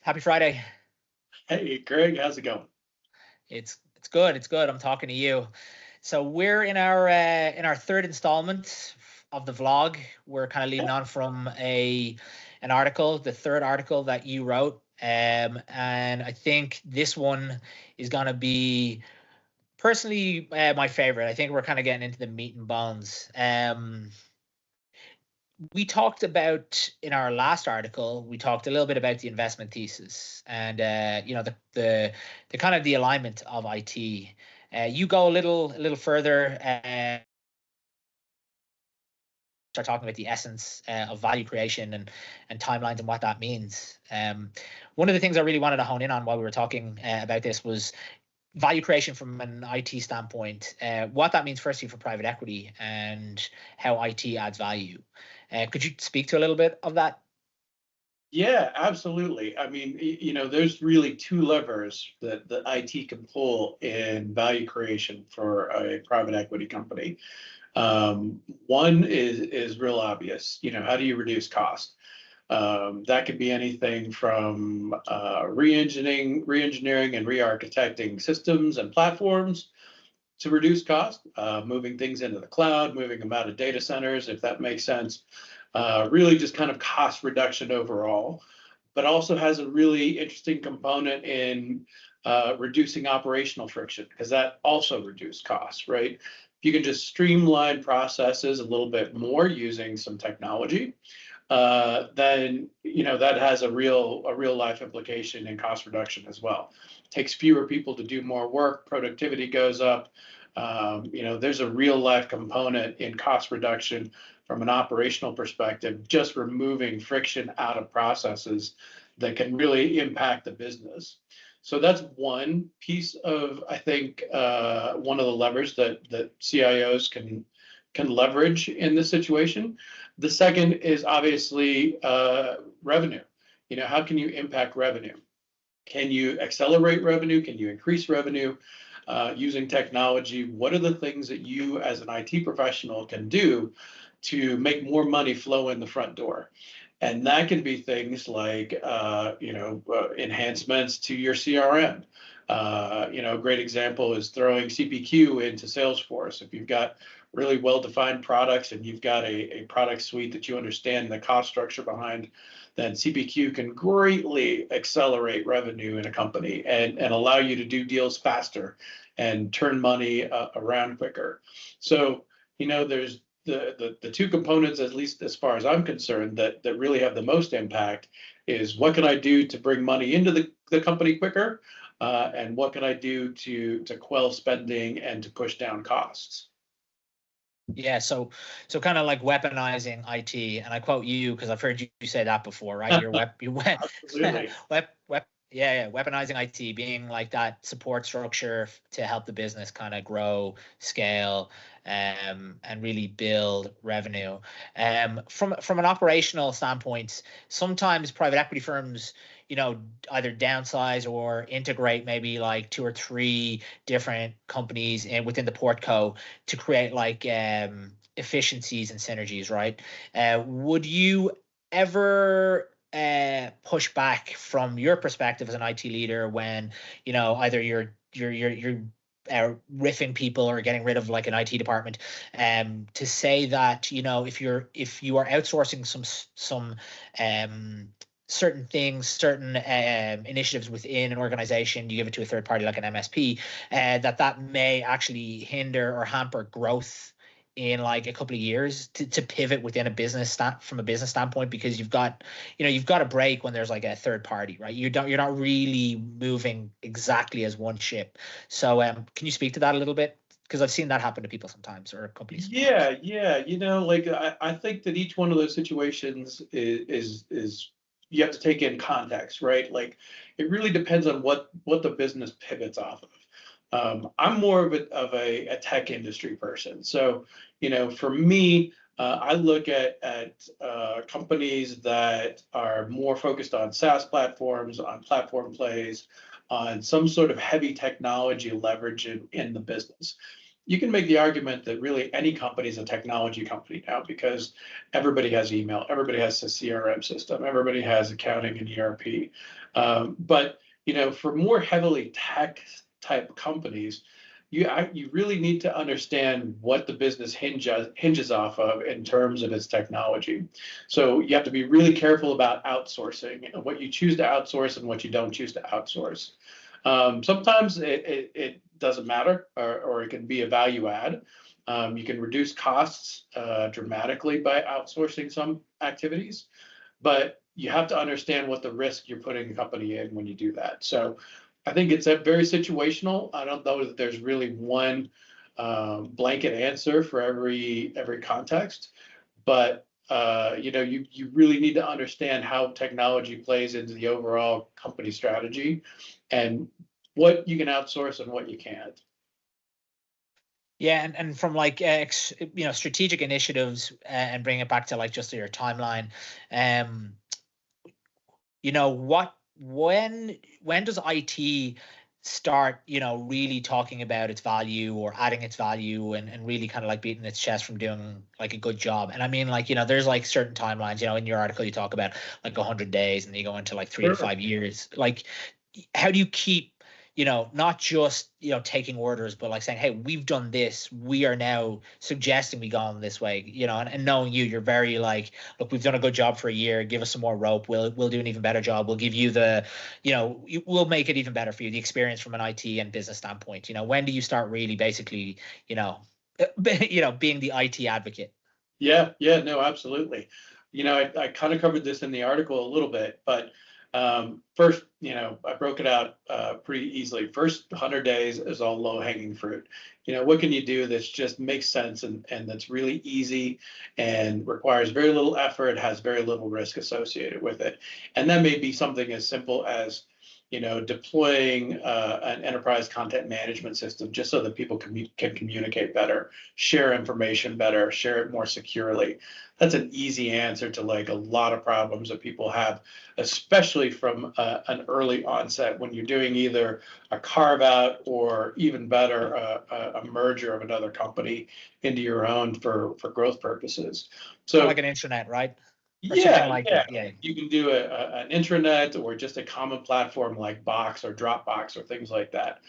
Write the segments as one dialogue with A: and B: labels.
A: Happy Friday.
B: Hey, Greg, how's it going?
A: It's good. It's good. I'm talking to you. So we're in our third installment of the vlog. We're kind of leading on from an article, the third article that you wrote. And I think this one is gonna be personally my favorite. I think we're kind of getting into the meat and bones. We talked about in our last article, we talked a little bit about the investment thesis and the kind of the alignment of IT. You go a little further, start talking about the essence of value creation and timelines and what that means. One of the things I really wanted to hone in on while we were talking about this was value creation from an IT standpoint, what that means firstly for private equity and how IT adds value. Could you speak to a little bit of that?
B: Yeah, absolutely. I mean, there's really two levers that IT can pull in value creation for a private equity company. One is real obvious. How do you reduce cost? That could be anything from re-engineering and re-architecting systems and platforms to reduce cost, moving things into the cloud, moving them out of data centers, if that makes sense. Really just kind of cost reduction overall, but also has a really interesting component in reducing operational friction, because that also reduces costs, right? If you can just streamline processes a little bit more using some technology, then that has a real life implication in cost reduction as well. It takes fewer people to do more work, productivity goes up. There's a real life component in cost reduction from an operational perspective, just removing friction out of processes that can really impact the business. So that's one piece of, I think, one of the levers that CIOs can leverage in this situation. The second is obviously revenue. How can you impact revenue? Can you accelerate revenue? Can you increase revenue using technology? What are the things that you as an IT professional can do to make more money flow in the front door? And that can be things like, enhancements to your CRM. A great example is throwing CPQ into Salesforce. If you've got really well-defined products and you've got a product suite that you understand the cost structure behind, then CPQ can greatly accelerate revenue in a company and allow you to do deals faster and turn money around quicker. So, there's the two components, at least as far as I'm concerned, that really have the most impact is what can I do to bring money into the company quicker, and what can I do to quell spending and to push down costs.
A: Yeah, so kind of like weaponizing IT, and I quote you because I've heard you say that before, right?
B: Absolutely.
A: Yeah, weaponizing IT, being like that support structure to help the business kind of grow, scale, and really build revenue. From an operational standpoint, sometimes private equity firms, either downsize or integrate maybe like two or three different companies within the portco to create like efficiencies and synergies, right? Would you ever push back from your perspective as an IT leader when either you're riffing people or getting rid of like an IT department, to say that if you are outsourcing some certain things, certain initiatives within an organization, you give it to a third party like an MSP, that may actually hinder or hamper growth in like a couple of years to pivot within a business from a business standpoint, because you've got a break when there's like a third party, right? You're not really moving exactly as one ship. So can you speak to that a little bit? Because I've seen that happen to people sometimes, or companies sometimes.
B: Yeah. Like I think that each one of those situations is you have to take in context, right? Like it really depends on what the business pivots off of. I'm more of a tech industry person. So, for me, I look at companies that are more focused on SaaS platforms, on platform plays, on some sort of heavy technology leverage in the business. you can make the argument that really any company is a technology company now because everybody has email, everybody has a CRM system, everybody has accounting and ERP. But for more heavily tech type companies, you really need to understand what the business hinges off of in terms of its technology. So you have to be really careful about outsourcing and what you choose to outsource and what you don't choose to outsource. Sometimes it doesn't matter, or it can be a value add. You can reduce costs dramatically by outsourcing some activities, but you have to understand what the risk you're putting the company in when you do that. So I think it's very situational. I don't know that there's really one blanket answer for every context, but you really need to understand how technology plays into the overall company strategy and what you can outsource and what you can't.
A: Yeah, and from like strategic initiatives, and bring it back to like just your timeline, when does IT start really talking about its value or adding its value, and really kind of like beating its chest from doing like a good job? And I mean, like, there's like certain timelines, in your article you talk about like 100 days, and you go into like 3 to 5 years. Like, how do you keep not just taking orders, but like saying, hey, we've done this, we are now suggesting we go on this way, and knowing you're very like, look, we've done a good job for a year, give us some more rope, we'll do an even better job, we'll give you we'll make it even better for you, the experience from an IT and business standpoint. When do you start really basically being the IT advocate?
B: Yeah, no, absolutely. I kind of covered this in the article a little bit, but first, I broke it out pretty easily. First 100 days is all low-hanging fruit. What can you do that just makes sense and that's really easy and requires very little effort, has very little risk associated with it. And that may be something as simple as deploying an enterprise content management system just so that people can communicate better, share information better, share it more securely. That's an easy answer to like a lot of problems that people have, especially from an early onset when you're doing either a carve out or even better, a merger of another company into your own for growth purposes. So
A: like an intranet, right?
B: Yeah,
A: like
B: yeah.
A: that. Yeah.
B: You can do an intranet or just a common platform like Box or Dropbox or things like that.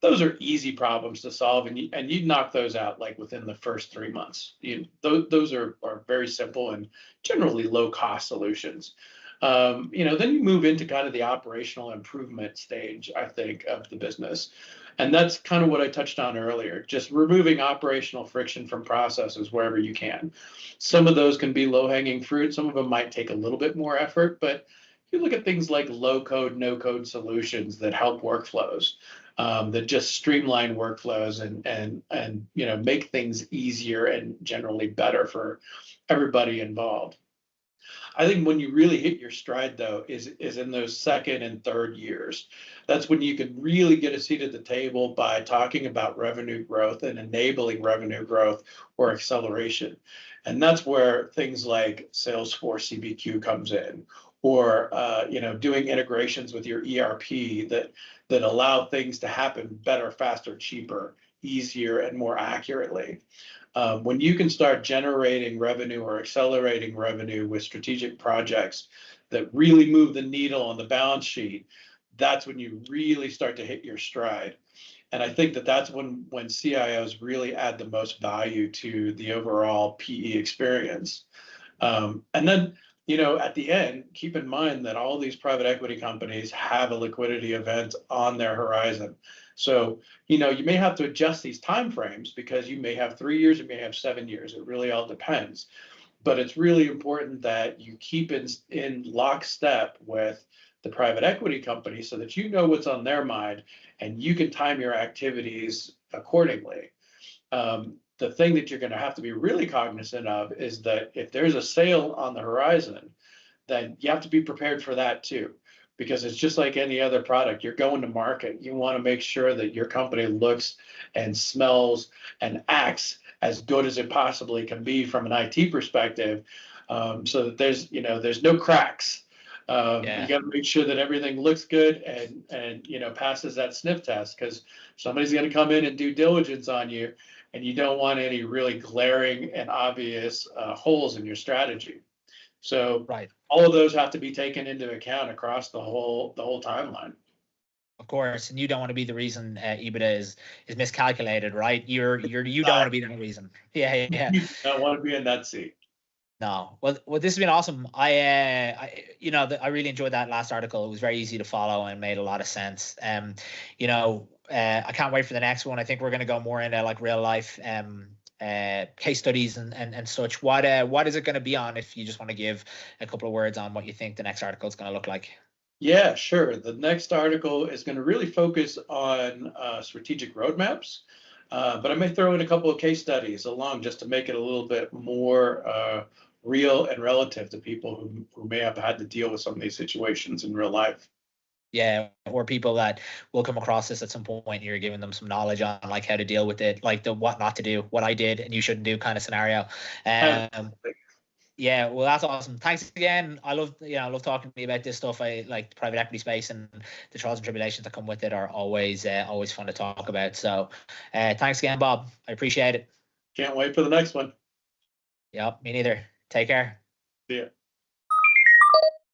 B: Those are easy problems to solve, and you knock those out like within the first 3 months. Those are very simple and generally low cost solutions. Then you move into kind of the operational improvement stage, I think, of the business. And that's kind of what I touched on earlier, just removing operational friction from processes wherever you can. Some of those can be low-hanging fruit. Some of them might take a little bit more effort, but you look at things like low-code, no-code solutions that help workflows, that just streamline workflows and make things easier and generally better for everybody involved. I think when you really hit your stride, though, is in those second and third years. That's when you can really get a seat at the table by talking about revenue growth and enabling revenue growth or acceleration. And that's where things like Salesforce CBQ comes in, or doing integrations with your ERP that allow things to happen better, faster, cheaper, easier, and more accurately. When you can start generating revenue or accelerating revenue with strategic projects that really move the needle on the balance sheet, that's when you really start to hit your stride. And I think that's when CIOs really add the most value to the overall PE experience. And then, at the end, keep in mind that all these private equity companies have a liquidity event on their horizon. So, you may have to adjust these timeframes because you may have 3 years, you may have 7 years. It really all depends. But it's really important that you keep in lockstep with the private equity company so that you know what's on their mind and you can time your activities accordingly. The thing that you're going to have to be really cognizant of is that if there's a sale on the horizon, then you have to be prepared for that too, because it's just like any other product. You're going to market. You want to make sure that your company looks and smells and acts as good as it possibly can be from an IT perspective, so that there's no cracks. You got to make sure that everything looks good and passes that sniff test, because somebody's going to come in and do diligence on you, and you don't want any really glaring and obvious holes in your strategy. So all of those have to be taken into account across the whole timeline.
A: Of course, and you don't want to be the reason EBITDA is miscalculated, right? You don't want to be that reason. Yeah.
B: You don't want to be in that seat.
A: No. Well, this has been awesome. I really enjoyed that last article. It was very easy to follow and made a lot of sense. I can't wait for the next one. I think we're going to go more into like real life case studies and such. What is it going to be on? If you just want to give a couple of words on what you think the next article is going to look like.
B: Yeah, sure. The next article is going to really focus on strategic roadmaps, but I may throw in a couple of case studies along just to make it a little bit more real and relative to people who may have had to deal with some of these situations in real life.
A: Yeah, or people that will come across this at some point. You're giving them some knowledge on like how to deal with it, like the what not to do, what I did and you shouldn't do kind of scenario. Yeah, well, that's awesome. Thanks again. I love talking to you about this stuff. I like the private equity space, and the trials and tribulations that come with it are always fun to talk about. So thanks again, Bob. I appreciate it.
B: Can't wait for the next one.
A: Yep, me neither. Take care.
B: See ya.